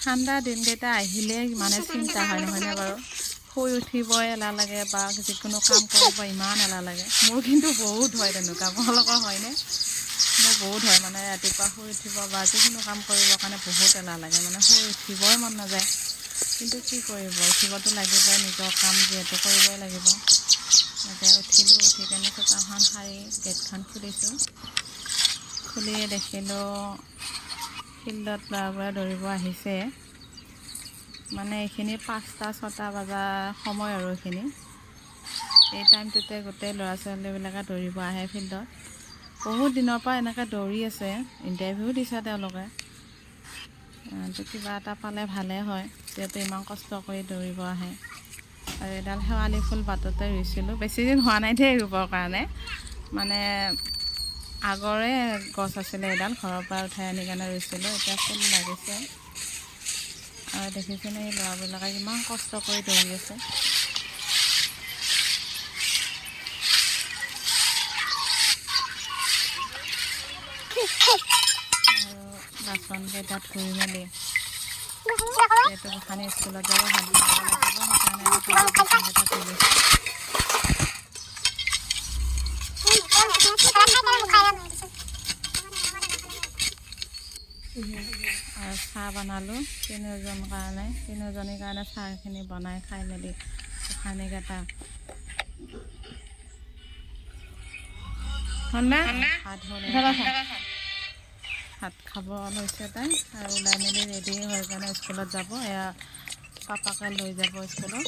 ঠাণ্ডা দিনকেইটা আহিলে মানে চিন্তা হয় নহয়নে বাৰু শুই উঠিবই এলাহ লাগে বা যিকোনো কাম কৰিব ইমান এলাহ লাগে মোৰ কিন্তু বহুত হয় তেনেকুৱা আপোনালোকৰ হয়নে মোৰ বহুত হয় মানে ৰাতিপুৱা শুই উঠিব বা যিকোনো কাম কৰিবৰ কাৰণে বহুত এলাহ লাগে মানে শুই উঠিবই মন নাযায় কিন্তু কি কৰিব উঠিবতো লাগিবই নিজৰ কাম যিহেতু কৰিবই লাগিব এতিয়া উঠিলোঁ উঠি কেনে চোতালখন সাৰি গেটখন খুলিছোঁ খুলি দেখিলোঁ ফিল্ডত ল'ৰাবোৰে দৌৰিব আহিছে মানে এইখিনি 5টা 6টা বজাৰ সময় আৰু এইখিনি এই টাইমটোতে গোটেই ল'ৰা ছোৱালীবিলাকে দৌৰিব আহে ফিল্ডত বহুত দিনৰ পৰা এনেকৈ দৌৰি আছে ইণ্টাৰভিউ দিছে তেওঁলোকে তো কিবা এটা পালে ভালে হয় যিহেতু ইমান কষ্ট কৰি দৌৰিব আহে আৰু এডাল শেৱালি ফুল বাটতে ৰুইছিলোঁ বেছিদিন হোৱা নাই দেই ৰুবৰ কাৰণে মানে আগৰে গছ আছিলে এডাল ঘৰৰ পৰা উঠাই আনি কেনে ৰুইছিলোঁ এতিয়া ফুল লাগিছে আৰু দেখিছেনে এই ল'ৰাবিলাকে ইমান কষ্ট কৰি দৌৰি আছে আৰু বাচনকেইটা ধুই মেলি যিহেতু গোসাঁনী স্কুলত যাব ভাত বনাব লাগিব সেইকাৰণে বাচনকেইটা ধুই লৈছোঁ আৰু চাহ বনালোঁ তিনিজনীৰ কাৰণে চাহখিনি বনাই খাই মেলি গোসাঁনীকেইটা ভাত খাব লৈছে তাই আৰু ওলাই মেলি ৰেডি হৈ কাৰণে স্কুলত যাব এয়া পাপাকে লৈ যাব স্কুলত